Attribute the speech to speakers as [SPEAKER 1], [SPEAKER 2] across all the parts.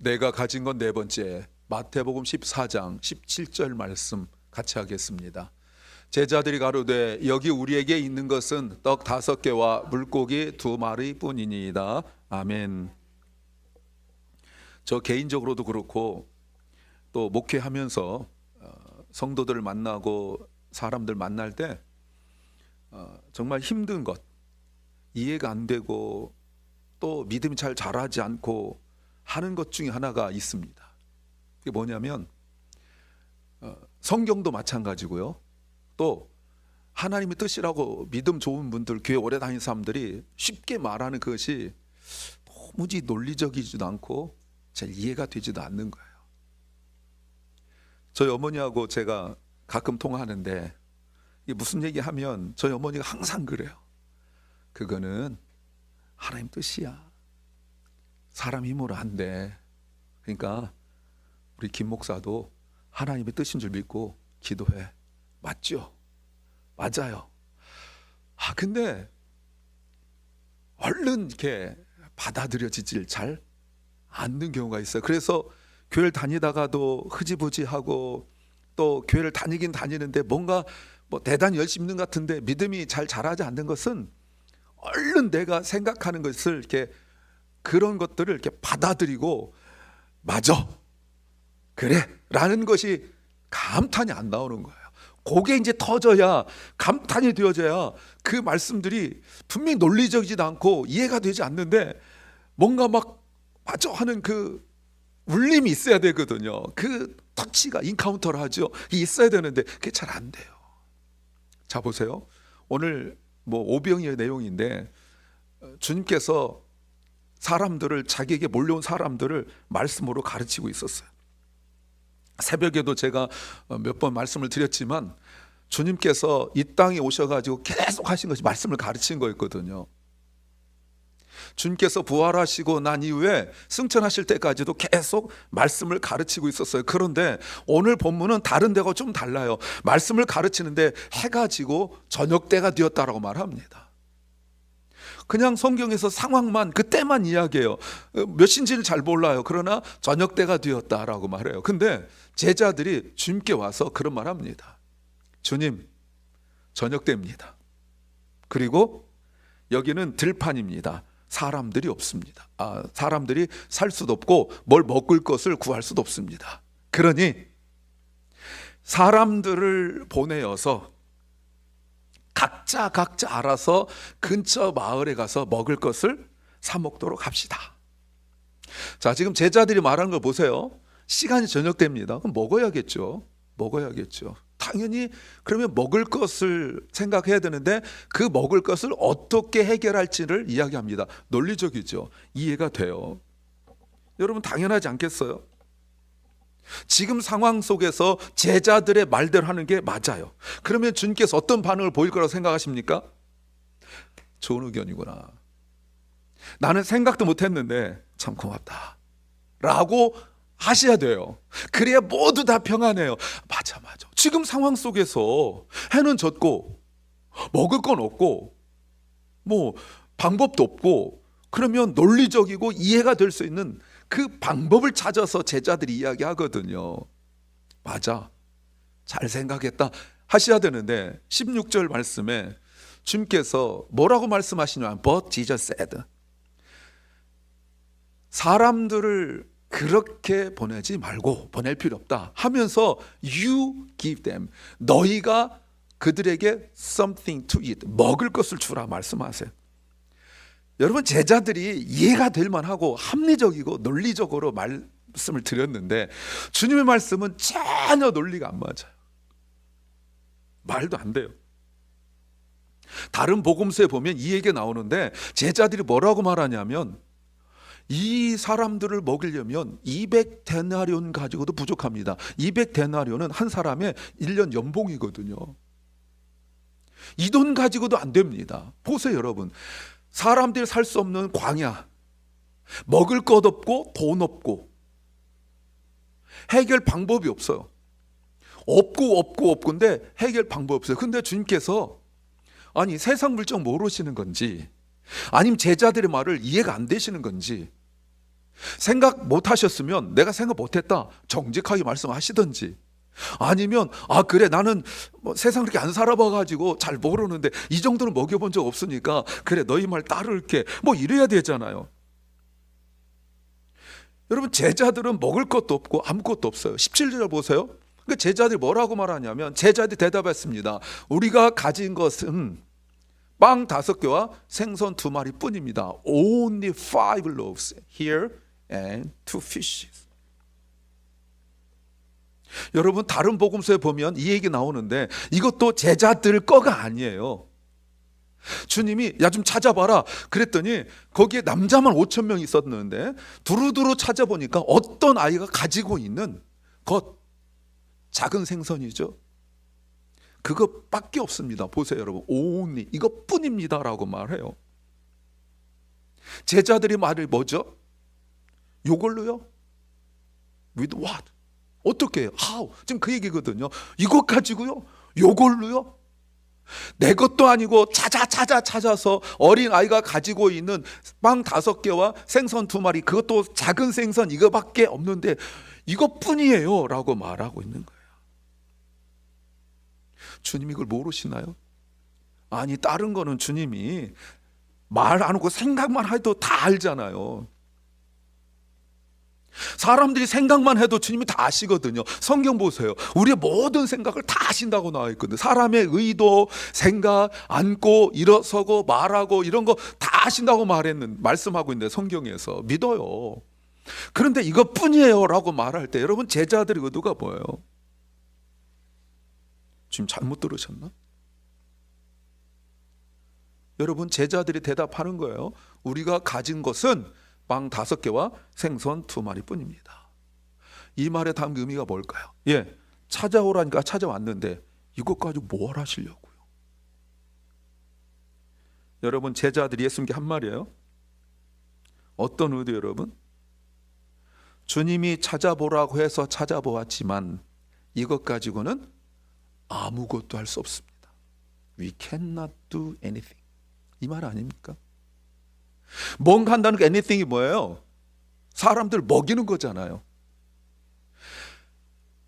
[SPEAKER 1] 내가 가진 건 네 번째, 마태복음 14장 17절 말씀 같이 하겠습니다. 제자들이 가로되 여기 우리에게 있는 것은 떡 5개와 물고기 2마리 뿐이니이다. 아멘. 저 개인적으로도 그렇고 또 목회하면서 성도들을 만나고 사람들 만날 때 정말 힘든 것, 이해가 안 되고 또 믿음이 잘 자라지 않고 하는 것 중에 하나가 있습니다. 그게 뭐냐면 성경도 마찬가지고요. 또 하나님의 뜻이라고 믿음 좋은 분들, 교회 오래 다닌 사람들이 쉽게 말하는 그것이 도무지 논리적이지도 않고 잘 이해가 되지도 않는 거예요. 저희 어머니하고 제가 가끔 통화하는데 이게 무슨 얘기하면 저희 어머니가 항상 그래요. 그거는 하나님 뜻이야. 사람 힘으로 안 돼. 그러니까 우리 김 목사도 하나님의 뜻인 줄 믿고 기도해. 맞죠? 맞아요. 근데 얼른 이렇게 받아들여지질 잘 않는 경우가 있어요. 그래서 교회를 다니다가도 흐지부지하고 또 교회를 다니긴 다니는데 뭔가 대단히 열심히 있는 것 같은데 믿음이 잘 자라지 않는 것은 얼른 내가 생각하는 것을 이렇게 그런 것들을 이렇게 받아들이고 맞아, 그래 라는 것이 감탄이 안 나오는 거예요. 그게 이제 터져야, 감탄이 되어져야 그 말씀들이 분명히 논리적이지도 않고 이해가 되지 않는데 뭔가 막 맞아 하는 그 울림이 있어야 되거든요. 그 터치가, 인카운터를 하죠. 그게 있어야 되는데 그게 잘 안 돼요. 자, 보세요. 오늘 오병이어의 내용인데 주님께서 사람들을, 자기에게 몰려온 사람들을 말씀으로 가르치고 있었어요. 새벽에도 제가 몇 번 말씀을 드렸지만 주님께서 이 땅에 오셔가지고 계속 하신 것이 말씀을 가르친 거였거든요. 주님께서 부활하시고 난 이후에 승천하실 때까지도 계속 말씀을 가르치고 있었어요. 그런데 오늘 본문은 다른 데가 좀 달라요. 말씀을 가르치는데 해가 지고 저녁 때가 되었다라고 말합니다. 그냥 성경에서 상황만, 그때만 이야기해요. 몇 시인지를 잘 몰라요. 그러나 저녁 때가 되었다라고 말해요. 근데 제자들이 주님께 와서 그런 말 합니다. 주님, 저녁 때입니다. 그리고 여기는 들판입니다. 사람들이 없습니다. 사람들이 살 수도 없고 뭘 먹을 것을 구할 수도 없습니다. 그러니 사람들을 보내어서 각자 알아서 근처 마을에 가서 먹을 것을 사 먹도록 합시다. 자, 지금 제자들이 말하는 걸 보세요. 시간이 저녁 때입니다. 그럼 먹어야겠죠. 당연히 그러면 먹을 것을 생각해야 되는데 그 먹을 것을 어떻게 해결할지를 이야기합니다. 논리적이죠. 이해가 돼요. 여러분, 당연하지 않겠어요? 지금 상황 속에서 제자들의 말대로 하는 게 맞아요. 그러면 주님께서 어떤 반응을 보일 거라고 생각하십니까? 좋은 의견이구나. 나는 생각도 못했는데 참 고맙다 라고 하셔야 돼요. 그래야 모두 다 평안해요. 맞아. 지금 상황 속에서 해는 졌고 먹을 건 없고 방법도 없고, 그러면 논리적이고 이해가 될 수 있는 그 방법을 찾아서 제자들이 이야기하거든요. 맞아, 잘 생각했다 하셔야 되는데 16절 말씀에 주님께서 뭐라고 말씀하시냐면 But Jesus said, 사람들을 그렇게 보내지 말고, 보낼 필요 없다 하면서 You give them, 너희가 그들에게 something to eat, 먹을 것을 주라 말씀하세요. 여러분, 제자들이 이해가 될 만하고 합리적이고 논리적으로 말씀을 드렸는데 주님의 말씀은 전혀 논리가 안 맞아요. 말도 안 돼요. 다른 복음서에 보면 이 얘기가 나오는데 제자들이 뭐라고 말하냐면 이 사람들을 먹이려면 200데나리온 가지고도 부족합니다. 200데나리온은 한 사람의 1년 연봉이거든요. 이 돈 가지고도 안 됩니다. 보세요, 여러분. 사람들이 살 수 없는 광야, 먹을 것 없고 돈 없고 해결 방법이 없어요. 없고인데 해결 방법이 없어요. 근데 주님께서 아니 세상 물정 모르시는 건지 아니면 제자들의 말을 이해가 안 되시는 건지 생각 못 하셨으면 내가 생각 못 했다 정직하게 말씀하시든지, 아니면 그래 나는 뭐 세상 그렇게 안 살아봐가지고 잘 모르는데 이 정도는 먹여본 적 없으니까 그래 너희 말 따를게 뭐 이래야 되잖아요. 여러분, 제자들은 먹을 것도 없고 아무것도 없어요. 17절 보세요. 그 제자들이 뭐라고 말하냐면, 제자들이 대답했습니다. 우리가 가진 것은 빵 5개와 생선 2마리 뿐입니다. Only 5 loaves here and 2 fishes. 여러분, 다른 복음서에 보면 이 얘기 나오는데 이것도 제자들 거가 아니에요. 주님이 야 좀 찾아봐라 그랬더니 거기에 남자만 5천 명 있었는데 두루두루 찾아보니까 어떤 아이가 가지고 있는 것, 작은 생선이죠. 그것밖에 없습니다. 보세요 여러분, only 이것뿐입니다 라고 말해요. 제자들이 말이 뭐죠? 요걸로요? With what? 어떻게? How? 지금 그 얘기거든요. 이것 가지고요? 요걸로요? 내 것도 아니고 찾아서 어린 아이가 가지고 있는 빵 5개와 생선 2마리, 그것도 작은 생선 이거밖에 없는데 이것뿐이에요 라고 말하고 있는 거예요. 주님이 이걸 모르시나요? 아니, 다른 거는 주님이 말 안 하고 생각만 해도 다 알잖아요. 사람들이 생각만 해도 주님이 다 아시거든요. 성경 보세요. 우리의 모든 생각을 다 아신다고 나와 있거든요. 사람의 의도, 생각, 앉고 일어서고 말하고 이런 거 다 아신다고 말씀하고 있는데 성경에서 믿어요. 그런데 이것뿐이에요 라고 말할 때 여러분, 제자들의 의도가 뭐예요? 지금 잘못 들으셨나? 여러분, 제자들이 대답하는 거예요. 우리가 가진 것은 빵 5개와 생선 2마리 뿐입니다. 이 말에 담긴 의미가 뭘까요? 찾아오라니까 찾아왔는데 이것 가지고 뭘 하시려고요? 여러분, 제자들이 예수님께 한 말이에요. 어떤 의도 여러분? 주님이 찾아보라고 해서 찾아보았지만 이것 가지고는 아무것도 할 수 없습니다. We cannot do anything. 이 말 아닙니까? 뭔가 한다는 게 anything이 뭐예요? 사람들 먹이는 거잖아요.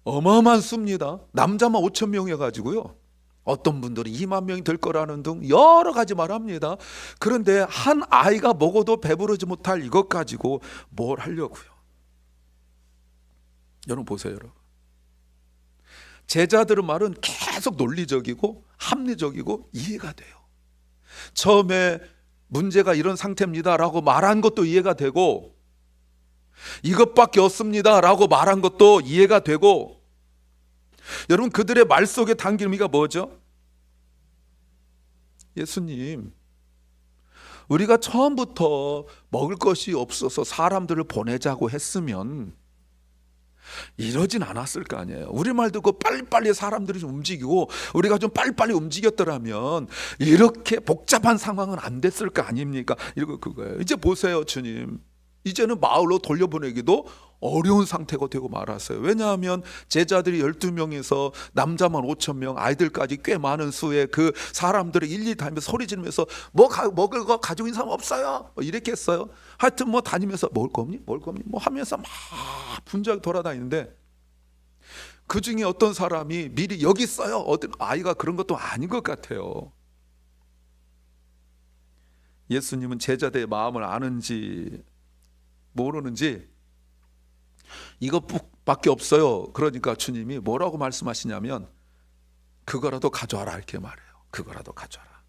[SPEAKER 1] 어마어마한 수입니다. 남자만 5천 명 해가지고요, 어떤 분들은 2만 명이 될 거라는 등 여러 가지 말합니다. 그런데 한 아이가 먹어도 배부르지 못할 이것 가지고 뭘 하려고요? 여러분 보세요. 여러분, 제자들의 말은 계속 논리적이고 합리적이고 이해가 돼요. 처음에 문제가 이런 상태입니다 라고 말한 것도 이해가 되고, 이것밖에 없습니다 라고 말한 것도 이해가 되고, 여러분, 그들의 말 속에 담긴 의미가 뭐죠? 예수님, 우리가 처음부터 먹을 것이 없어서 사람들을 보내자고 했으면 이러진 않았을 거 아니에요. 우리 말 듣고 빨리빨리 사람들이 좀 움직이고 우리가 좀 빨리빨리 움직였더라면 이렇게 복잡한 상황은 안 됐을 거 아닙니까? 이거 그거예요. 이제 보세요, 주님. 이제는 마을로 돌려보내기도 어려운 상태가 되고 말았어요. 왜냐하면 제자들이 12명에서 남자만 5천 명, 아이들까지 꽤 많은 수의 그 사람들을 일일이 다니면서 소리 지르면서 먹을 거 가지고 있는 사람 없어요? 이렇게 했어요. 하여튼 다니면서 먹을 거 없니? 하면서 막 분주하게 돌아다니는데, 그 중에 어떤 사람이 미리 여기 있어요. 어떤 아이가 그런 것도 아닌 것 같아요. 예수님은 제자들의 마음을 아는지 모르는지 이것밖에 없어요. 그러니까 주님이 뭐라고 말씀하시냐면 그거라도 가져와라 이렇게 말해요. 그거라도 가져와라.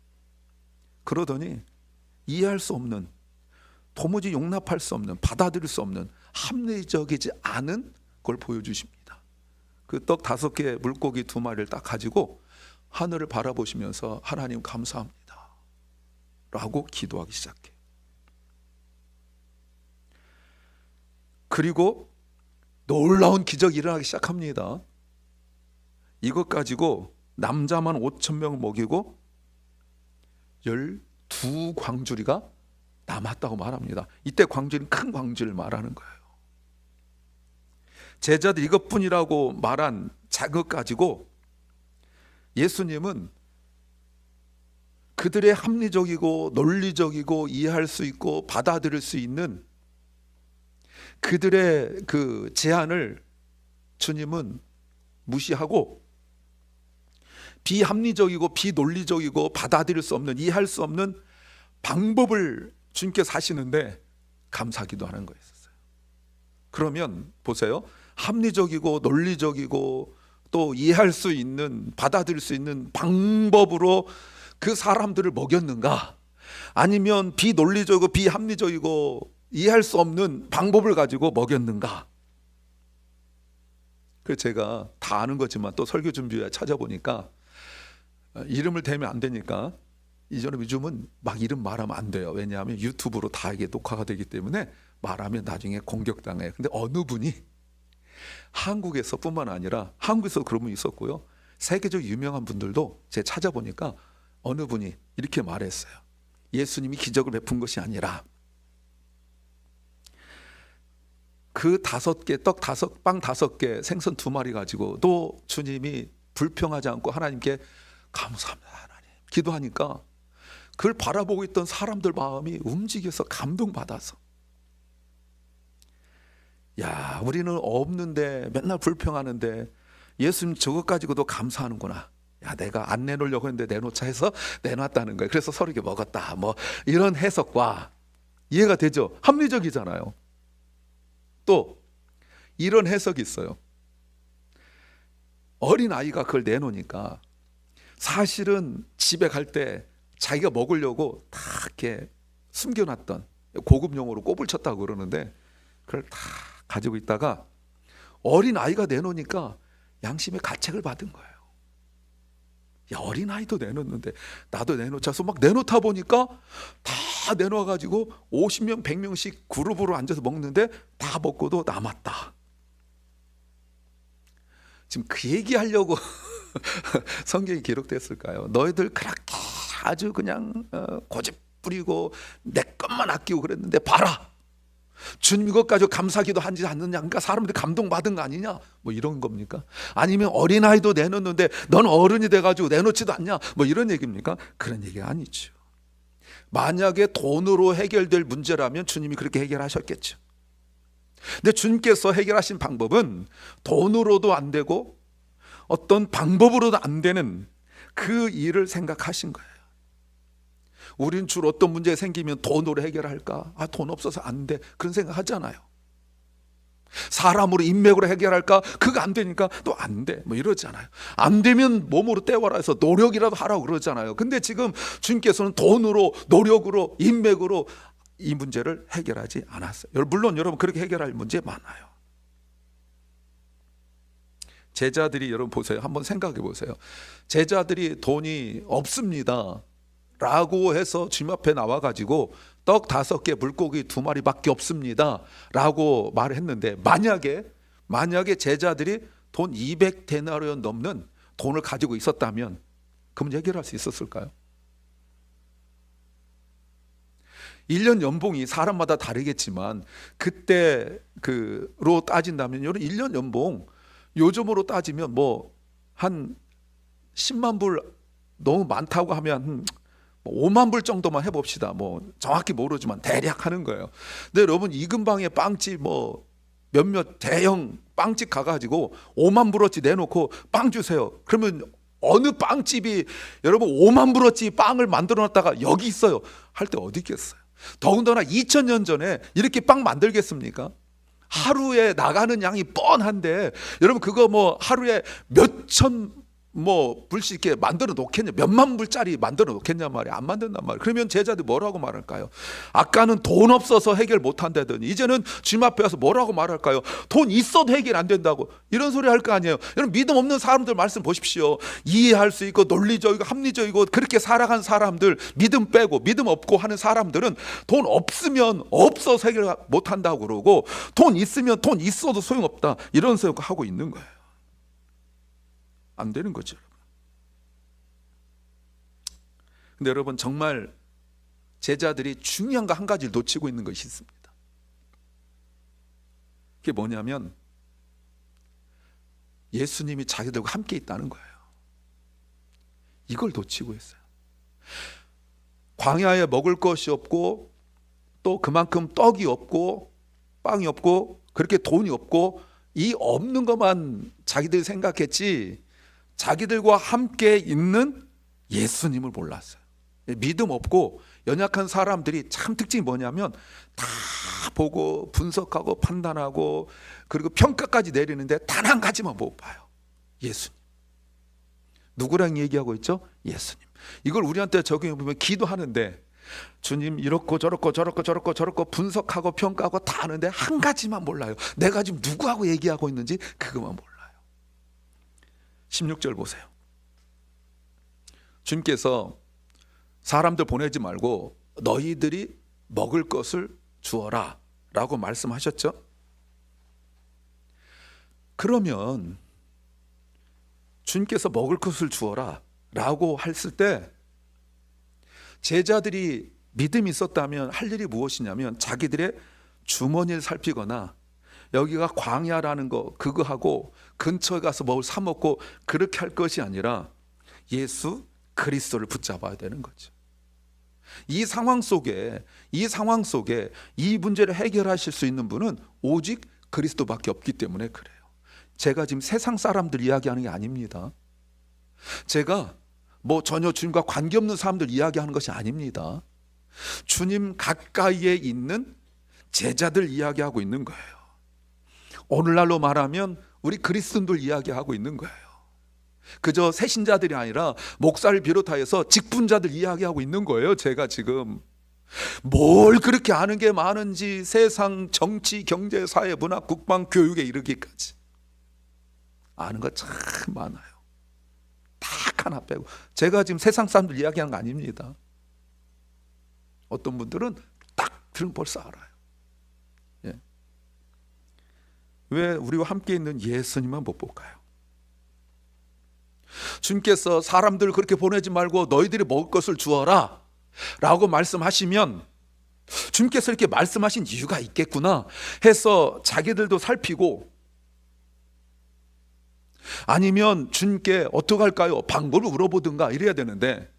[SPEAKER 1] 그러더니 이해할 수 없는, 도무지 용납할 수 없는, 받아들일 수 없는, 합리적이지 않은 걸 보여주십니다. 그 떡 5개, 물고기 2마리를 딱 가지고 하늘을 바라보시면서 하나님 감사합니다 라고 기도하기 시작해요. 그리고 놀라운 기적이 일어나기 시작합니다. 이것 가지고 남자만 5천 명 먹이고 12광주리가 남았다고 말합니다. 이때 광주리는 큰 광주리를 말하는 거예요. 제자들 이것뿐이라고 말한 자극 가지고 예수님은 그들의 합리적이고 논리적이고 이해할 수 있고 받아들일 수 있는 그들의 그 제안을 주님은 무시하고 비합리적이고 비논리적이고 받아들일 수 없는, 이해할 수 없는 방법을 주님께서 하시는데 감사하기도 하는 거였어요. 그러면 보세요. 합리적이고 논리적이고 또 이해할 수 있는, 받아들일 수 있는 방법으로 그 사람들을 먹였는가? 아니면 비논리적이고 비합리적이고 이해할 수 없는 방법을 가지고 먹였는가? 그래서 제가 다 아는 거지만 또 설교 준비에 찾아보니까 이름을 대면 안 되니까, 이전에 요즘은 막 이름 말하면 안 돼요. 왜냐하면 유튜브로 다 이게 녹화가 되기 때문에 말하면 나중에 공격당해요. 근데 어느 분이 한국에서 뿐만 아니라, 한국에서 그런 분이 있었고요, 세계적 유명한 분들도 제가 찾아보니까 어느 분이 이렇게 말했어요. 예수님이 기적을 베푼 것이 아니라 그 5개 떡 5, 빵 5개, 생선 2마리 가지고 또 주님이 불평하지 않고 하나님께 감사합니다 하나님 기도하니까 그걸 바라보고 있던 사람들 마음이 움직여서 감동받아서, 야, 우리는 없는데 맨날 불평하는데 예수님 저것 가지고도 감사하는구나. 야, 내가 안 내놓으려고 했는데 내놓자 해서 내놨다는 거예요. 그래서 서로 이렇게 먹었다. 뭐 이런 해석과 이해가 되죠? 합리적이잖아요. 또 이런 해석이 있어요. 어린 아이가 그걸 내놓으니까 사실은 집에 갈 때 자기가 먹으려고 다 이렇게 숨겨놨던 고급용으로 꼽을 쳤다고 그러는데 그걸 다 가지고 있다가 어린 아이가 내놓으니까 양심의 가책을 받은 거예요. 야, 어린 아이도 내놓는데 나도 내놓자 해서 막 내놓다 보니까 다 내놓아가지고 50명 100명씩 그룹으로 앉아서 먹는데 다 먹고도 남았다. 지금 그 얘기하려고 성경이 기록됐을까요? 너희들 그렇게 아주 그냥 고집 부리고 내 것만 아끼고 그랬는데 봐라, 주님 이것 가지고 감사기도 하지 않느냐, 그러니까 사람들이 감동받은 거 아니냐, 뭐 이런 겁니까? 아니면 어린아이도 내놓는데 넌 어른이 돼가지고 내놓지도 않냐, 뭐 이런 얘기입니까? 그런 얘기가 아니죠. 만약에 돈으로 해결될 문제라면 주님이 그렇게 해결하셨겠죠. 근데 주님께서 해결하신 방법은 돈으로도 안 되고 어떤 방법으로도 안 되는 그 일을 생각하신 거예요. 우린 주로 어떤 문제가 생기면 돈으로 해결할까? 아, 돈 없어서 안 돼. 그런 생각 하잖아요. 사람으로 인맥으로 해결할까? 그거 안 되니까 또 안 돼. 뭐 이러잖아요. 안 되면 몸으로 때워라 해서 노력이라도 하라고 그러잖아요. 근데 지금 주님께서는 돈으로, 노력으로, 인맥으로 이 문제를 해결하지 않았어요. 물론 여러분 그렇게 해결할 문제 많아요. 제자들이, 여러분 보세요. 한번 생각해 보세요. 제자들이 돈이 없습니다 라고 해서 주님 앞에 나와가지고 떡 5개 물고기 2마리밖에 없습니다 라고 말을 했는데, 만약에 제자들이 돈 200데나리온 넘는 돈을 가지고 있었다면 그 문제 해결할 수 있었을까요? 1년 연봉이 사람마다 다르겠지만 그때로 따진다면 1년 연봉 요즘으로 따지면 뭐 한 10만 불, 너무 많다고 하면 5만 불 정도만 해봅시다. 뭐 정확히 모르지만 대략 하는 거예요. 근데 여러분 이 근방에 빵집 뭐 몇몇 대형 빵집 가가지고 5만 불어치 내놓고 빵 주세요. 그러면 어느 빵집이 여러분 5만 불어치 빵을 만들어 놨다가 여기 있어요 할 때 어디 있겠어요? 더군다나 2000년 전에 이렇게 빵 만들겠습니까? 하루에 나가는 양이 뻔한데 여러분 그거 뭐 하루에 몇천 불씩 이렇게 만들어 놓겠냐, 몇만 불짜리 만들어 놓겠냐 말이야. 안 만든단 말이야. 그러면 제자들 뭐라고 말할까요? 아까는 돈 없어서 해결 못 한다더니 이제는 주님 앞에 와서 뭐라고 말할까요? 돈 있어도 해결 안 된다고 이런 소리 할 거 아니에요. 여러분 믿음 없는 사람들 말씀 보십시오. 이해할 수 있고 논리적이고 합리적이고 그렇게 살아간 사람들, 믿음 빼고 믿음 없고 하는 사람들은 돈 없으면 없어서 해결 못 한다고 그러고 돈 있으면 돈 있어도 소용없다 이런 생각 하고 있는 거예요. 안 되는 거죠. 근데 여러분 정말 제자들이 중요한 거 한 가지를 놓치고 있는 것이 있습니다. 그게 뭐냐면 예수님이 자기들과 함께 있다는 거예요. 이걸 놓치고 있어요. 광야에 먹을 것이 없고 또 그만큼 떡이 없고 빵이 없고 그렇게 돈이 없고 이 없는 것만 자기들이 생각했지 자기들과 함께 있는 예수님을 몰랐어요. 믿음 없고 연약한 사람들이 참 특징이 뭐냐면 다 보고 분석하고 판단하고 그리고 평가까지 내리는데 단 한 가지만 못 봐요. 예수님. 누구랑 얘기하고 있죠? 예수님. 이걸 우리한테 적용해 보면 기도하는데 주님 이렇고 저렇고 저렇고 저렇고 저렇고 분석하고 평가하고 다 하는데 한 가지만 몰라요. 내가 지금 누구하고 얘기하고 있는지 그것만 몰라요. 16절 보세요. 주님께서 사람들 보내지 말고 너희들이 먹을 것을 주어라 라고 말씀하셨죠. 그러면 주님께서 먹을 것을 주어라 라고 했을 때 제자들이 믿음이 있었다면 할 일이 무엇이냐면 자기들의 주머니를 살피거나 여기가 광야라는 거 그거 하고 근처에 가서 뭘 사 먹고 그렇게 할 것이 아니라 예수 그리스도를 붙잡아야 되는 거죠. 이 상황 속에 이 문제를 해결하실 수 있는 분은 오직 그리스도밖에 없기 때문에 그래요. 제가 지금 세상 사람들 이야기하는 게 아닙니다. 제가 뭐 전혀 주님과 관계없는 사람들 이야기하는 것이 아닙니다. 주님 가까이에 있는 제자들 이야기하고 있는 거예요. 오늘날로 말하면 우리 그리스도인들 이야기하고 있는 거예요. 그저 새신자들이 아니라 목사를 비롯하여서 직분자들 이야기하고 있는 거예요. 제가 지금 뭘 그렇게 아는 게 많은지 세상 정치, 경제, 사회, 문화, 국방, 교육에 이르기까지 아는 거 참 많아요. 딱 하나 빼고. 제가 지금 세상 사람들 이야기하는 거 아닙니다. 어떤 분들은 딱 들으면 벌써 알아요. 예. 왜 우리와 함께 있는 예수님만 못 볼까요? 주님께서 사람들을 그렇게 보내지 말고 너희들이 먹을 것을 주어라 라고 말씀하시면 주님께서 이렇게 말씀하신 이유가 있겠구나 해서 자기들도 살피고, 아니면 주님께 어떡할까요? 방법을 물어보든가 이래야 되는데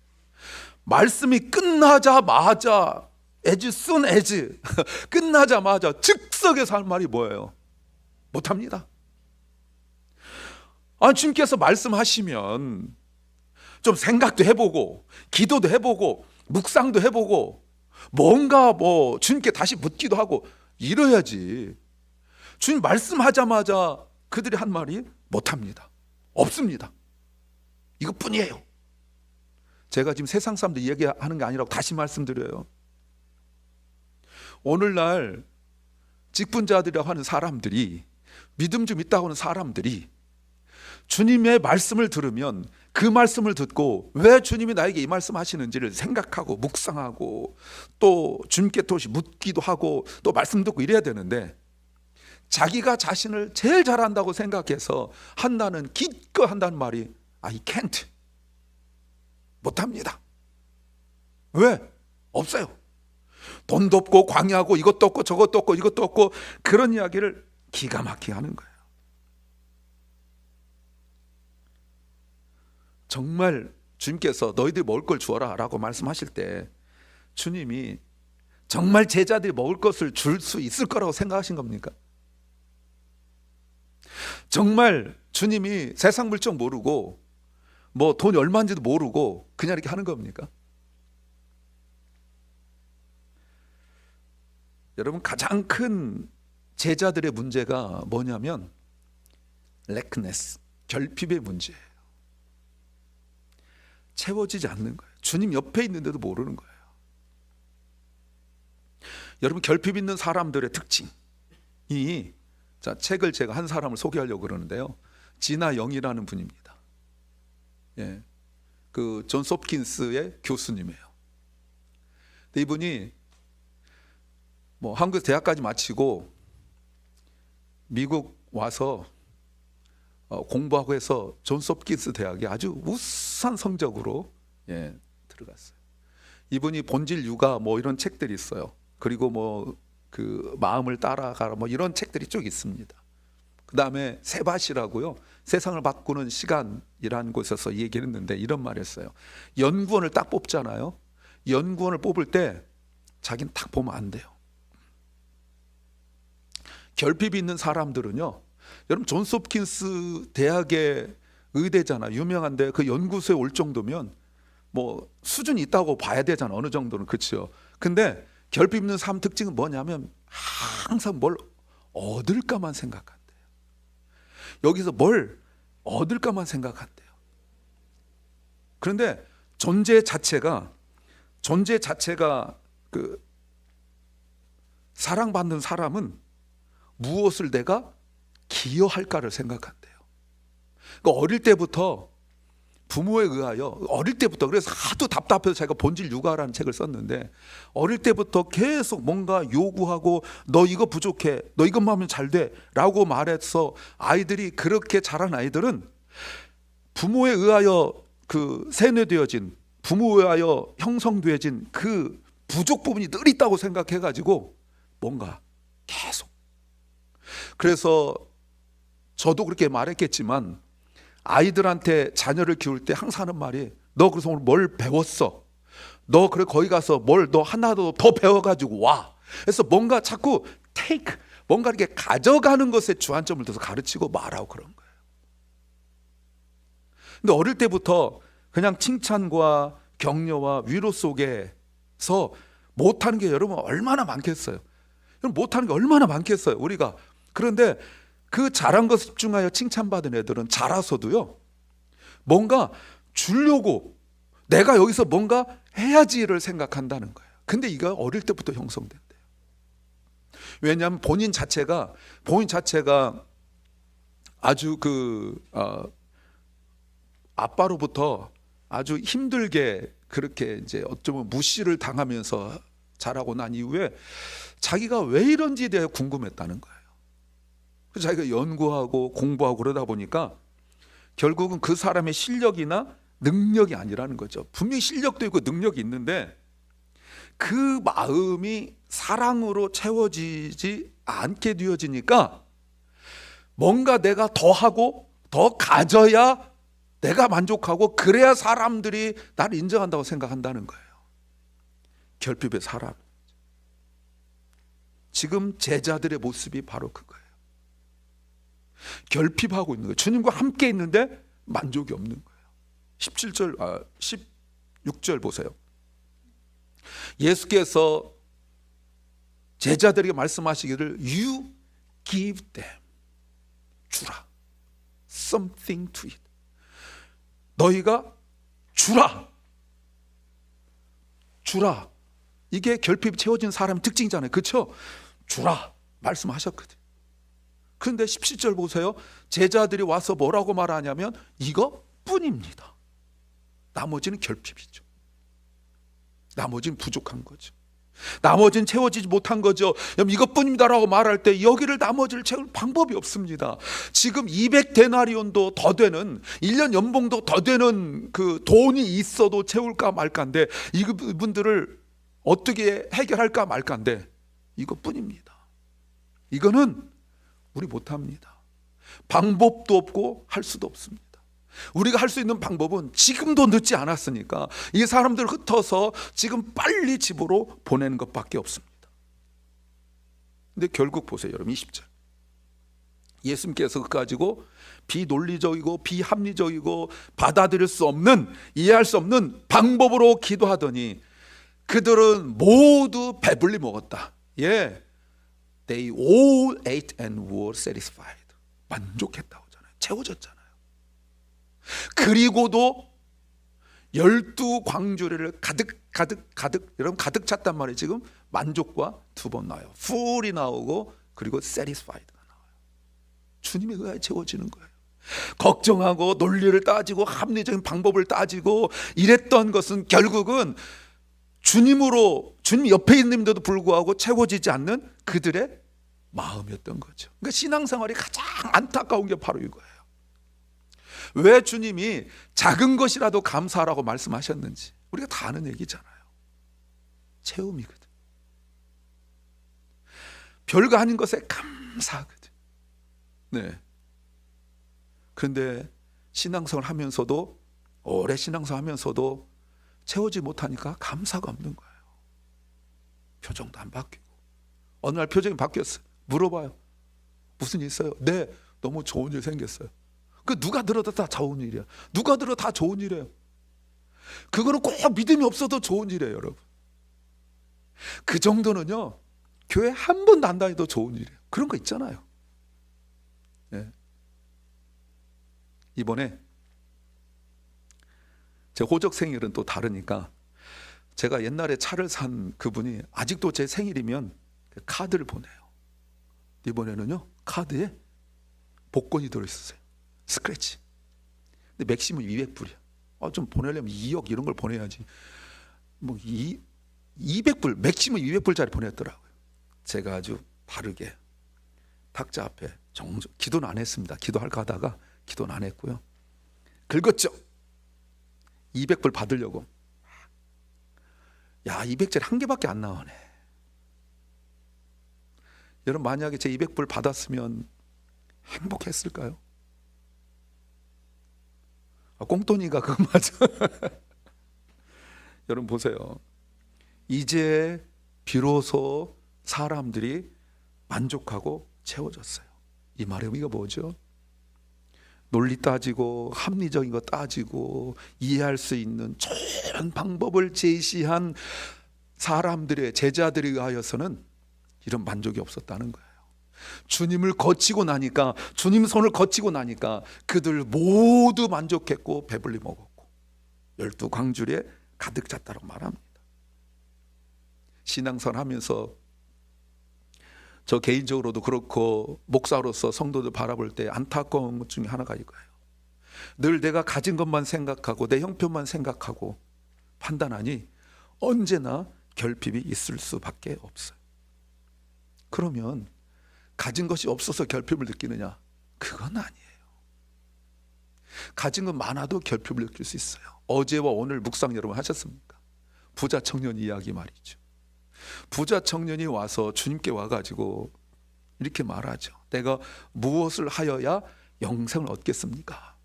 [SPEAKER 1] 말씀이 끝나자마자 as soon as 끝나자마자 즉석에서 할 말이 뭐예요? 못합니다. 주님께서 말씀하시면 좀 생각도 해보고 기도도 해보고 묵상도 해보고 뭔가 뭐 주님께 다시 묻기도 하고 이래야지. 주님 말씀하자마자 그들이 한 말이 못합니다. 없습니다. 이것뿐이에요. 제가 지금 세상 사람들 얘기하는 게 아니라고 다시 말씀드려요. 오늘날 직분자들이라고 하는 사람들이, 믿음 좀 있다고 하는 사람들이 주님의 말씀을 들으면 그 말씀을 듣고 왜 주님이 나에게 이 말씀 하시는지를 생각하고 묵상하고 또 주님께 또 묻기도 하고 또 말씀 듣고 이래야 되는데, 자기가 자신을 제일 잘한다고 생각해서 한다는, 기껏 한다는 말이 I can't, 못합니다. 왜? 없어요. 돈도 없고 광야고 이것도 없고 저것도 없고 이것도 없고 그런 이야기를 기가 막히게 하는 거예요. 정말 주님께서 너희들이 먹을 걸 주어라 라고 말씀하실 때 주님이 정말 제자들이 먹을 것을 줄 수 있을 거라고 생각하신 겁니까? 정말 주님이 세상 물정 모르고 뭐 돈이 얼마인지도 모르고 그냥 이렇게 하는 겁니까? 여러분, 가장 큰 제자들의 문제가 뭐냐면 lackness, 결핍의 문제예요. 채워지지 않는 거예요. 주님 옆에 있는데도 모르는 거예요. 여러분, 결핍 있는 사람들의 특징이, 자, 책을 제가 한 사람을 소개하려고 그러는데요. 지나 영이라는 분입니다. 예, 그 존스 홉킨스의 교수님이에요. 근데 이분이 뭐 한국에서 대학까지 마치고 미국 와서 공부하고 해서 존스 홉킨스 대학에 아주 우수한 성적으로 들어갔어요. 이분이 본질 육아 뭐 이런 책들이 있어요. 그리고 뭐 그 마음을 따라가라 뭐 이런 책들이 쭉 있습니다. 그 다음에 세바시라고요, 세상을 바꾸는 시간이라는 곳에서 얘기를 했는데 이런 말을 했어요. 연구원을 딱 뽑잖아요. 연구원을 뽑을 때 자기는 딱 보면 안 돼요. 결핍이 있는 사람들은요, 여러분 존스 홉킨스 대학의 의대잖아, 유명한데 그 연구소에 올 정도면 뭐 수준이 있다고 봐야 되잖아, 어느 정도는. 그렇죠. 근데 결핍 있는 사람 특징은 뭐냐면 항상 뭘 얻을까만 생각한대요. 여기서 뭘 얻을까만 생각한대요. 그런데 존재 자체가 그 사랑받는 사람은 무엇을 내가 기여할까를 생각한대요. 그러니까 어릴 때부터 부모에 의하여, 어릴 때부터, 그래서 하도 답답해서 제가 본질 육아라는 책을 썼는데, 어릴 때부터 계속 뭔가 요구하고 너 이거 부족해, 너 이것만 하면 잘 돼 라고 말해서 아이들이, 그렇게 자란 아이들은 부모에 의하여 그 세뇌되어진, 부모에 의하여 형성되어진 그 부족 부분이 늘 있다고 생각해가지고 뭔가 계속. 그래서 저도 그렇게 말했겠지만 아이들한테 자녀를 키울 때 항상 하는 말이, 너 그래서 오늘 뭘 배웠어? 너 그래 거기 가서 뭘 너 하나도 더 배워가지고 와. 그래서 뭔가 자꾸 take, 뭔가 이렇게 가져가는 것에 주안점을 둬서 가르치고 말하고 그런 거예요. 근데 어릴 때부터 그냥 칭찬과 격려와 위로 속에서 못하는 게 여러분 얼마나 많겠어요. 여러분 못하는 게 얼마나 많겠어요, 우리가. 그런데 그 잘한 것에 집중하여 칭찬받은 애들은 자라서도요, 뭔가 주려고, 내가 여기서 뭔가 해야지를 생각한다는 거예요. 근데 이거 어릴 때부터 형성된대요. 왜냐하면 본인 자체가 아주 아빠로부터 아주 힘들게 그렇게 이제 어쩌면 무시를 당하면서 자라고 난 이후에 자기가 왜 이런지에 대해 궁금했다는 거예요. 그래서 자기가 연구하고 공부하고 그러다 보니까 결국은 그 사람의 실력이나 능력이 아니라는 거죠. 분명히 실력도 있고 능력이 있는데 그 마음이 사랑으로 채워지지 않게 되어지니까 뭔가 내가 더 하고 더 가져야 내가 만족하고 그래야 사람들이 나를 인정한다고 생각한다는 거예요. 결핍의 사람. 지금 제자들의 모습이 바로 그거예요. 결핍하고 있는 거예요. 주님과 함께 있는데 만족이 없는 거예요. 16절 보세요. 예수께서 제자들에게 말씀하시기를 You give them, 주라, something to eat. 너희가 주라. 이게 결핍이 채워진 사람의 특징이잖아요. 그렇죠? 주라 말씀하셨거든요. 그런데 17절 보세요. 제자들이 와서 뭐라고 말하냐면 이것뿐입니다. 나머지는 결핍이죠. 나머지는 부족한 거죠. 나머지는 채워지지 못한 거죠. 이것뿐입니다라고 말할 때 여기를 나머지를 채울 방법이 없습니다. 지금 200데나리온도 더 되는, 1년 연봉도 더 되는 그 돈이 있어도 채울까 말까인데, 이분들을 어떻게 해결할까 말까인데 이것뿐입니다. 이거는 우리 못합니다. 방법도 없고 할 수도 없습니다. 우리가 할 수 있는 방법은 지금도 늦지 않았으니까 이 사람들을 흩어서 지금 빨리 집으로 보내는 것밖에 없습니다. 근데 결국 보세요, 여러분. 20절 예수님께서 그거 가지고 비논리적이고 비합리적이고 받아들일 수 없는, 이해할 수 없는 방법으로 기도하더니 그들은 모두 배불리 먹었다. 예, They all ate and were satisfied. 만족했다고 하잖아요. 채워졌잖아요. 그리고도 12광주리를 가득, 여러분 가득 찼단 말이에요. 지금 만족과 두 번 나와요. full이 나오고 그리고 satisfied가 나와요. 주님에 의해 채워지는 거예요. 걱정하고 논리를 따지고 합리적인 방법을 따지고 이랬던 것은 결국은 주님 옆에 있는 데도 불구하고 채워지지 않는 그들의 마음이었던 거죠. 그러니까 신앙생활이 가장 안타까운 게 바로 이거예요. 왜 주님이 작은 것이라도 감사하라고 말씀하셨는지 우리가 다 아는 얘기잖아요. 체험이거든. 별거 아닌 것에 감사하거든. 네. 그런데 신앙생활 하면서도, 오래 신앙생활 하면서도 채우지 못하니까 감사가 없는 거예요. 표정도 안 바뀌고. 어느 날 표정이 바뀌었어요. 물어봐요. 무슨 일 있어요? 네, 너무 좋은 일 생겼어요. 그 누가 들어도 다 좋은 일이야. 누가 들어도 다 좋은 일이에요. 그거는 꼭 믿음이 없어도 좋은 일이에요, 여러분. 그 정도는요, 교회 한 번도 안 다녀도 좋은 일이에요. 그런 거 있잖아요. 네. 이번에 제 호적 생일은 또 다르니까 제가 옛날에 차를 산 그분이 아직도 제 생일이면 카드를 보내요. 이번에는요, 카드에 복권이 들어있었어요. 스크래치. 근데 맥시멈 200불이야. 좀 보내려면 2억 이런 걸 보내야지. 200불, 맥시멈 200불짜리 보냈더라고요. 제가 아주 바르게 탁자 앞에 기도는 안 했습니다. 기도할까 하다가 기도는 안 했고요. 긁었죠. 200불 받으려고. 야, 200짜리 한 개밖에 안 나오네. 여러분, 만약에 제 200불 받았으면 행복했을까요? 꽁돈이가 그거 맞아. 여러분 보세요. 이제 비로소 사람들이 만족하고 채워졌어요. 이 말의 의미가 뭐죠? 논리 따지고 합리적인 거 따지고 이해할 수 있는 좋은 방법을 제시한 사람들의 제자들에 의하여서는 이런 만족이 없었다는 거예요. 주님을 거치고 나니까, 주님 손을 거치고 나니까 그들 모두 만족했고 배불리 먹었고 12광주리에 가득 찼다고 말합니다. 신앙생활 하면서 저 개인적으로도 그렇고 목사로서 성도들 바라볼 때 안타까운 것 중에 하나가 이거예요. 늘 내가 가진 것만 생각하고 내 형편만 생각하고 판단하니 언제나 결핍이 있을 수밖에 없어요. 그러면 가진 것이 없어서 결핍을 느끼느냐? 그건 아니에요. 가진 건 많아도 결핍을 느낄 수 있어요. 어제와 오늘 묵상 여러분 하셨습니까? 부자 청년 이야기 말이죠. 부자 청년이 와서 주님께 와가지고 이렇게 말하죠. 내가 무엇을 하여야 영생을 얻겠습니까?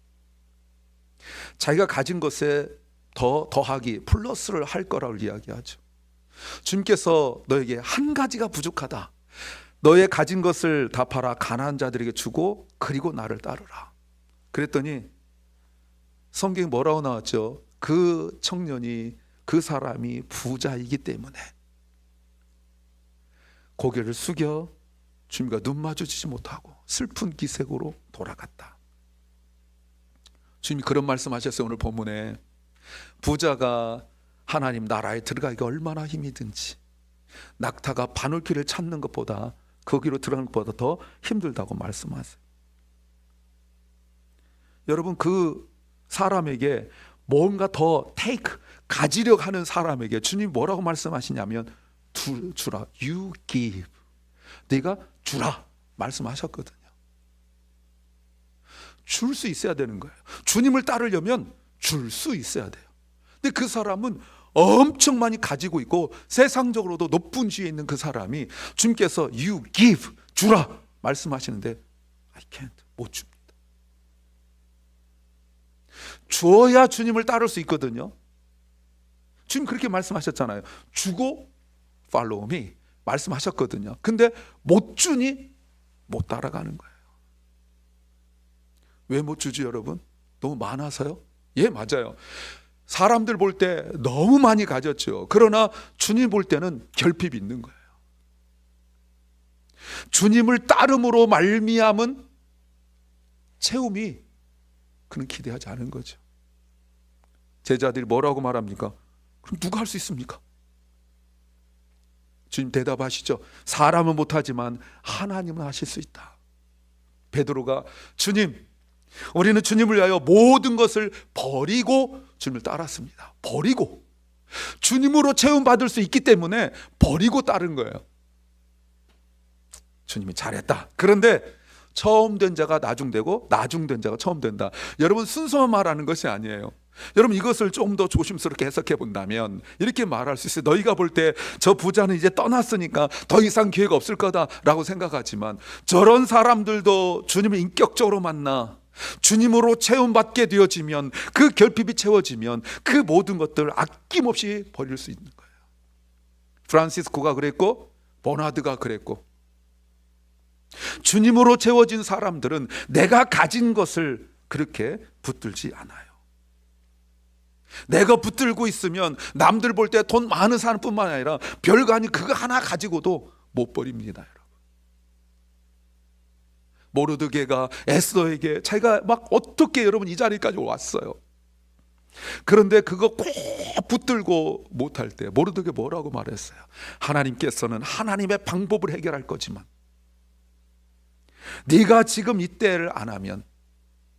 [SPEAKER 1] 자기가 가진 것에 더하기 플러스를 할 거라고 이야기하죠. 주님께서 너에게 한 가지가 부족하다. 너의 가진 것을 다 팔아 가난한 자들에게 주고 그리고 나를 따르라. 그랬더니 성경에 뭐라고 나왔죠? 그 청년이, 그 사람이 부자이기 때문에 고개를 숙여 주님과 눈 마주치지 못하고 슬픈 기색으로 돌아갔다. 주님이 그런 말씀하셨어요. 오늘 본문에 부자가 하나님 나라에 들어가기가 얼마나 힘이 든지 낙타가 바늘길을 찾는 것보다 거기로 들어가는 것보다 더 힘들다고 말씀하세요. 여러분, 그 사람에게 뭔가 더 가지려 하는 사람에게 주님이 뭐라고 말씀하시냐면 주라. You give. 네가 주라 말씀하셨거든요. 줄 수 있어야 되는 거예요. 주님을 따르려면 줄 수 있어야 돼요. 근데 그 사람은 엄청 많이 가지고 있고 세상적으로도 높은 지위에 있는 그 사람이 주님께서 You give, 주라 말씀하시는데 I can't, 못 줍니다. 주어야 주님을 따를 수 있거든요. 주님 그렇게 말씀하셨잖아요. 주고 follow me 말씀하셨거든요. 근데 못 주니 못 따라가는 거예요. 왜 못 주지 여러분? 너무 많아서요? 예, 맞아요. 사람들 볼 때 너무 많이 가졌죠. 그러나 주님 볼 때는 결핍이 있는 거예요. 주님을 따름으로 말미암은 채움이 그는 기대하지 않은 거죠. 제자들이 뭐라고 말합니까? 그럼 누가 할 수 있습니까? 주님 대답하시죠. 사람은 못하지만 하나님은 하실 수 있다. 베드로가 주님, 우리는 주님을 위하여 모든 것을 버리고 주님을 따랐습니다. 버리고 주님으로 채움받을 수 있기 때문에 버리고 따른 거예요. 주님이 잘했다. 그런데 처음 된 자가 나중되고 나중된 자가 처음 된다. 여러분, 순서만 말하는 것이 아니에요. 여러분, 이것을 좀 더 조심스럽게 해석해 본다면 이렇게 말할 수 있어요. 너희가 볼 때 저 부자는 이제 떠났으니까 더 이상 기회가 없을 거다라고 생각하지만 저런 사람들도 주님을 인격적으로 만나 주님으로 체험받게 되어지면, 그 결핍이 채워지면 그 모든 것들을 아낌없이 버릴 수 있는 거예요. 프란시스코가 그랬고 버나드가 그랬고 주님으로 채워진 사람들은 내가 가진 것을 그렇게 붙들지 않아요. 내가 붙들고 있으면 남들 볼 때 돈 많은 사람뿐만 아니라 별거 아닌 그거 하나 가지고도 못 버립니다, 여러분. 모르드게가 에스더에게 자기가 막 어떻게 여러분 이 자리까지 왔어요. 그런데 그거 꼭 붙들고 못할 때 모르드게 뭐라고 말했어요? 하나님께서는 하나님의 방법을 해결할 거지만 네가 지금 이 때를 안 하면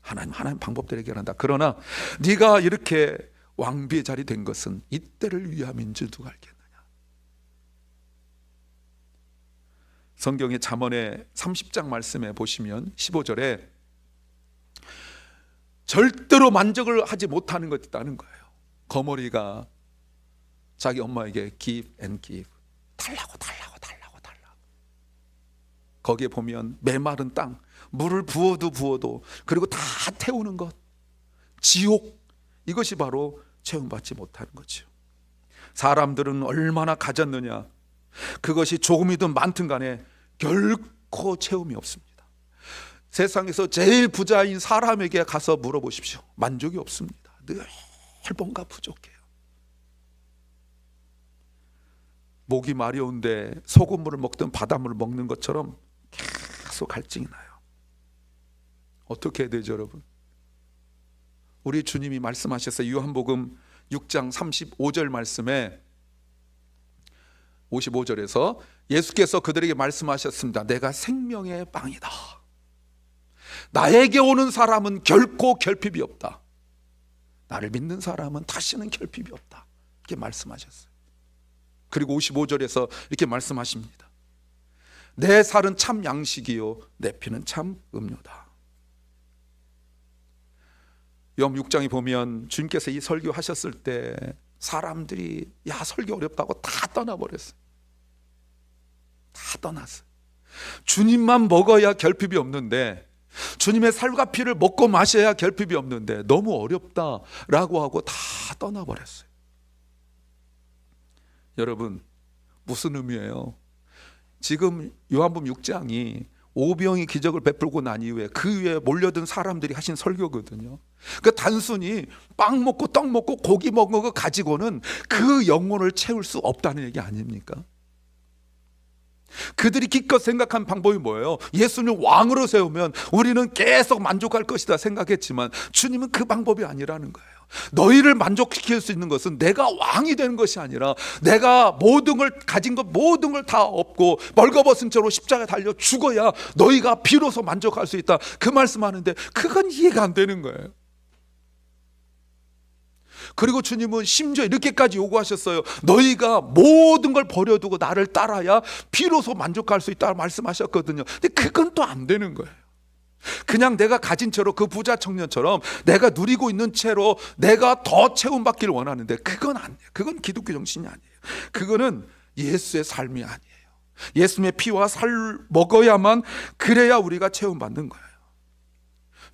[SPEAKER 1] 하나님 방법대로 해결한다. 그러나 네가 이렇게 왕비의 자리 된 것은 이때를 위함인 줄 누가 알겠느냐. 성경의 잠언의 30장 말씀에 보시면 15절에 절대로 만족을 하지 못하는 것이 있다는 거예요. 거머리가 자기 엄마에게 give and give, 달라고 거기에 보면 메마른 땅, 물을 부어도 그리고 다 태우는 것, 지옥, 이것이 바로 채움받지 못하는 거죠. 사람들은 얼마나 가졌느냐, 그것이 조금이든 많든 간에 결코 채움이 없습니다. 세상에서 제일 부자인 사람에게 가서 물어보십시오. 만족이 없습니다. 늘 뭔가 부족해요. 목이 마려운데 소금물을 먹든 바닷물을 먹는 것처럼 계속 갈증이 나요. 어떻게 해야 되죠, 여러분? 우리 주님이 말씀하셨어요. 요한복음 6장 35절 말씀에 55절에서 예수께서 그들에게 말씀하셨습니다. 내가 생명의 빵이다. 나에게 오는 사람은 결코 결핍이 없다. 나를 믿는 사람은 다시는 결핍이 없다. 이렇게 말씀하셨어요. 그리고 55절에서 이렇게 말씀하십니다. 내 살은 참 양식이요 내 피는 참 음료다. 요한 6장에 보면 주님께서 이 설교하셨을 때 사람들이 야 설교 어렵다고 다 떠나버렸어요. 다 떠났어요. 주님만 먹어야 결핍이 없는데, 주님의 살과 피를 먹고 마셔야 결핍이 없는데 너무 어렵다라고 하고 다 떠나버렸어요. 여러분, 무슨 의미예요? 지금 요한복음 6장이 오병이 기적을 베풀고 난 이후에 그 위에 몰려든 사람들이 하신 설교거든요. 그 단순히 빵 먹고 떡 먹고 고기 먹은 거 가지고는 그 영혼을 채울 수 없다는 얘기 아닙니까? 그들이 기껏 생각한 방법이 뭐예요? 예수님을 왕으로 세우면 우리는 계속 만족할 것이다 생각했지만 주님은 그 방법이 아니라는 거예요. 너희를 만족시킬 수 있는 것은 내가 왕이 되는 것이 아니라 내가 모든 걸 가진 것 모든 걸 다 얻고 벌거벗은 채로 십자가에 달려 죽어야 너희가 비로소 만족할 수 있다, 그 말씀하는데 그건 이해가 안 되는 거예요. 그리고 주님은 심지어 이렇게까지 요구하셨어요. 너희가 모든 걸 버려두고 나를 따라야 비로소 만족할 수 있다고 말씀하셨거든요. 근데 그건 또 안 되는 거예요. 그냥 내가 가진 채로 그 부자 청년처럼 내가 누리고 있는 채로 내가 더 채움받기를 원하는데 그건 아니에요. 그건 기독교 정신이 아니에요. 그거는 예수의 삶이 아니에요. 예수님의 피와 살 먹어야만 그래야 우리가 채움받는 거예요.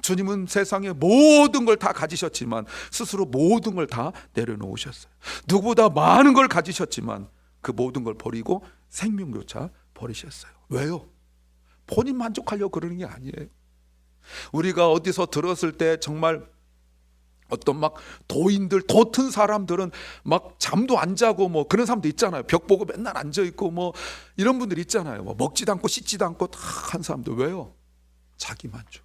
[SPEAKER 1] 주님은 세상의 모든 걸 다 가지셨지만 스스로 모든 걸 다 내려놓으셨어요. 누구보다 많은 걸 가지셨지만 그 모든 걸 버리고 생명조차 버리셨어요. 왜요? 본인 만족하려고 그러는 게 아니에요. 우리가 어디서 들었을 때 정말 어떤 막 도인들, 도튼 사람들은 막 잠도 안 자고 뭐 그런 사람도 있잖아요. 벽 보고 맨날 앉아 있고 뭐 이런 분들 있잖아요. 뭐 먹지도 않고 씻지도 않고 다 한 사람들. 왜요? 자기 만족,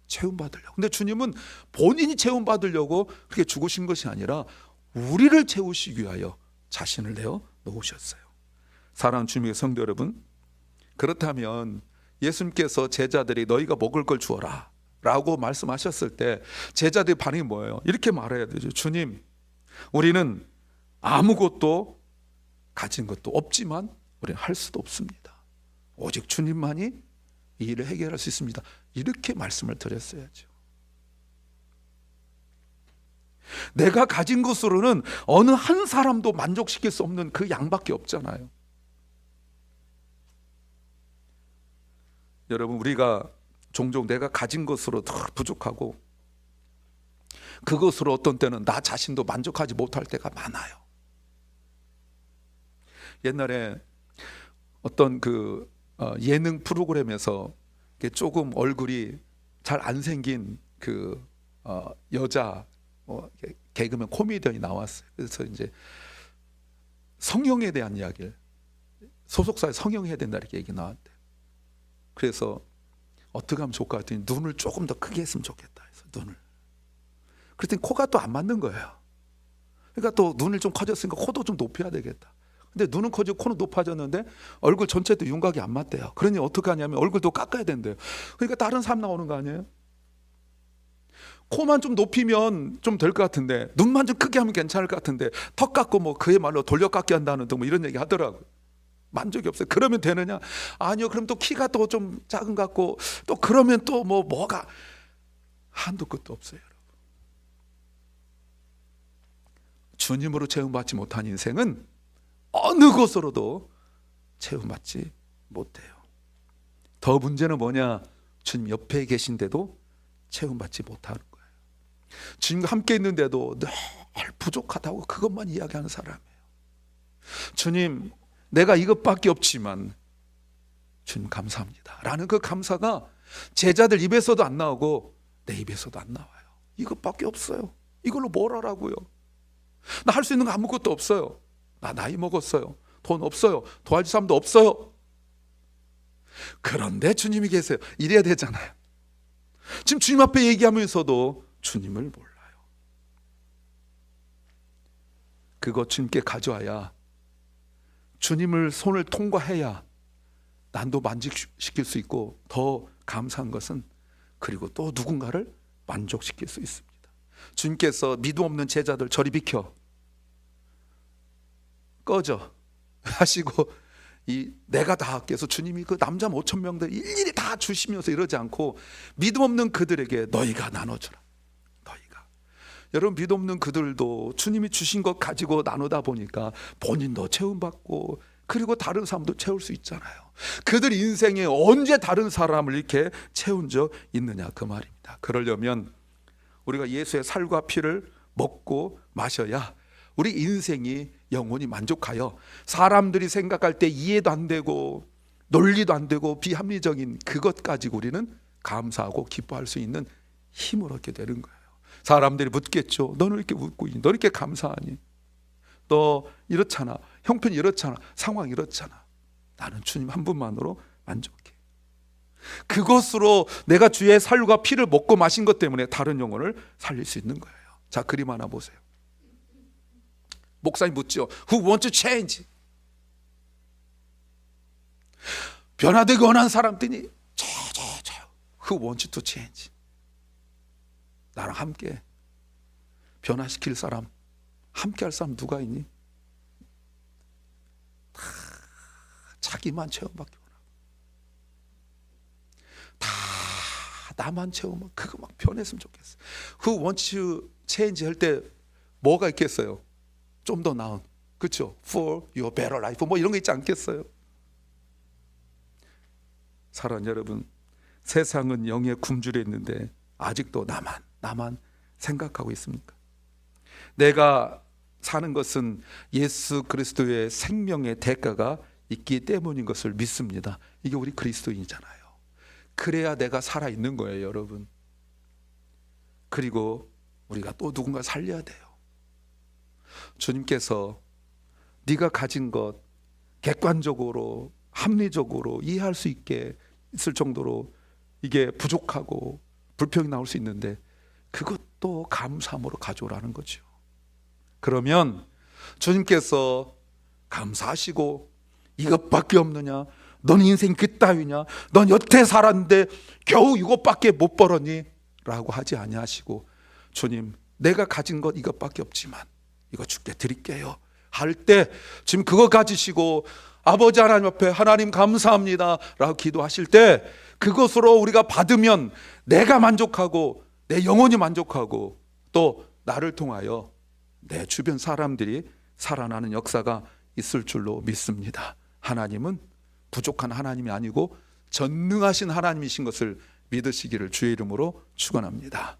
[SPEAKER 1] 채움받으려고. 근데 주님은 본인이 채움받으려고 그렇게 죽으신 것이 아니라 우리를 채우시기 위하여 자신을 내어 놓으셨어요. 사랑하는 주님의 성도 여러분, 그렇다면 예수님께서 제자들이 너희가 먹을 걸 주어라 라고 말씀하셨을 때 제자들의 반응이 뭐예요? 이렇게 말해야 되죠. 주님, 우리는 아무것도 가진 것도 없지만 우리는 할 수도 없습니다. 오직 주님만이 이 일을 해결할 수 있습니다. 이렇게 말씀을 드렸어야죠. 내가 가진 것으로는 어느 한 사람도 만족시킬 수 없는 그 양밖에 없잖아요. 여러분, 우리가 종종 내가 가진 것으로 더 부족하고 그것으로 어떤 때는 나 자신도 만족하지 못할 때가 많아요. 옛날에 어떤 예능 프로그램에서 조금 얼굴이 잘 안 생긴 그 여자 개그맨 코미디언이 나왔어요. 그래서 이제 성형에 대한 이야기를, 소속사에 성형해야 된다 이렇게 얘기 나왔대. 그래서 어떻게 하면 좋을까 했더니 눈을 조금 더 크게 했으면 좋겠다 해서 눈을. 그랬더니 코가 또 안 맞는 거예요. 그러니까 또 눈을 좀 커졌으니까 코도 좀 높여야 되겠다. 근데 눈은 커지고 코는 높아졌는데 얼굴 전체도 윤곽이 안 맞대요. 그러니 어떻게 하냐면 얼굴도 깎아야 된대요. 그러니까 다른 사람 나오는 거 아니에요? 코만 좀 높이면 좀 될 것 같은데, 눈만 좀 크게 하면 괜찮을 것 같은데, 턱 깎고 뭐 그야말로 돌려깎기 한다는 등 뭐 이런 얘기 하더라고요. 만족이 없어요. 그러면 되느냐? 아니요. 그럼 또 키가 또 좀 작은 것 같고, 또 그러면 또 뭐가 한도 끝도 없어요. 여러분. 주님으로 체험받지 못한 인생은 어느 것으로도 체험받지 못해요. 더 문제는 뭐냐? 주님 옆에 계신데도 체험받지 못하는 거예요. 주님과 함께 있는데도 늘 부족하다고 그것만 이야기하는 사람이에요. 주님, 내가 이것밖에 없지만 주님 감사합니다 라는 그 감사가 제자들 입에서도 안 나오고 내 입에서도 안 나와요. 이것밖에 없어요. 이걸로 뭘 하라고요? 나 할 수 있는 거 아무것도 없어요. 나 나이 먹었어요. 돈 없어요. 도와줄 사람도 없어요. 그런데 주님이 계세요. 이래야 되잖아요. 지금 주님 앞에 얘기하면서도 주님을 몰라요. 그거 주님께 가져와야, 주님을 손을 통과해야 난도 만족시킬 수 있고, 더 감사한 것은 그리고 또 누군가를 만족시킬 수 있습니다. 주님께서 믿음 없는 제자들 저리 비켜, 꺼져 하시고 내가 다 할게 해서 주님이 그 남자 5,000명들 일일이 다 주시면서 이러지 않고 믿음 없는 그들에게 너희가 나눠주라. 너희가. 여러분, 믿음 없는 그들도 주님이 주신 것 가지고 나누다 보니까 본인도 채움받고 그리고 다른 사람도 채울 수 있잖아요. 그들 인생에 언제 다른 사람을 이렇게 채운 적 있느냐 그 말입니다. 그러려면 우리가 예수의 살과 피를 먹고 마셔야 우리 인생이 영원히 만족하여 사람들이 생각할 때 이해도 안 되고 논리도 안 되고 비합리적인 그것 가지고 우리는 감사하고 기뻐할 수 있는 힘을 얻게 되는 거예요. 사람들이 묻겠죠. 너는 이렇게 웃고 있니? 너 이렇게 감사하니? 너 이렇잖아. 형편이 이렇잖아. 상황이 이렇잖아. 나는 주님 한 분만으로 만족해. 그것으로 내가 주의 살과 피를 먹고 마신 것 때문에 다른 영혼을 살릴 수 있는 거예요. 자, 그림 하나 보세요. 목사님 묻죠. Who wants to change? 변화되기 원하는 사람들이 저요. Who wants to change? 나랑 함께 변화시킬 사람, 함께 할 사람 누가 있니? 다 자기만 체험받기 원하고, 다 나만 체험하고 그거 막 변했으면 좋겠어. Who wants to change 할 때 뭐가 있겠어요? 좀 더 나은, 그렇죠? For your better life 뭐 이런 거 있지 않겠어요? 사랑하는 여러분, 세상은 영에 굶주려 있는데 아직도 나만 생각하고 있습니까? 내가 사는 것은 예수 그리스도의 생명의 대가가 있기 때문인 것을 믿습니다. 이게 우리 그리스도인이잖아요. 그래야 내가 살아있는 거예요, 여러분. 그리고 우리가 또 누군가 살려야 돼요. 주님께서 네가 가진 것 객관적으로 합리적으로 이해할 수 있게 있을 정도로 이게 부족하고 불평이 나올 수 있는데 그것도 감사함으로 가져오라는 거죠. 그러면 주님께서 감사하시고 이것밖에 없느냐? 넌 인생 그따위냐? 넌 여태 살았는데 겨우 이것밖에 못 벌었니? 라고 하지 아니하시고, 주님 내가 가진 것 이것밖에 없지만 이거 주께 드릴게요 할 때 지금 그거 가지시고 아버지 하나님 앞에 하나님 감사합니다 라고 기도하실 때 그것으로 우리가 받으면 내가 만족하고 내 영혼이 만족하고 또 나를 통하여 내 주변 사람들이 살아나는 역사가 있을 줄로 믿습니다. 하나님은 부족한 하나님이 아니고 전능하신 하나님이신 것을 믿으시기를 주의 이름으로 축원합니다.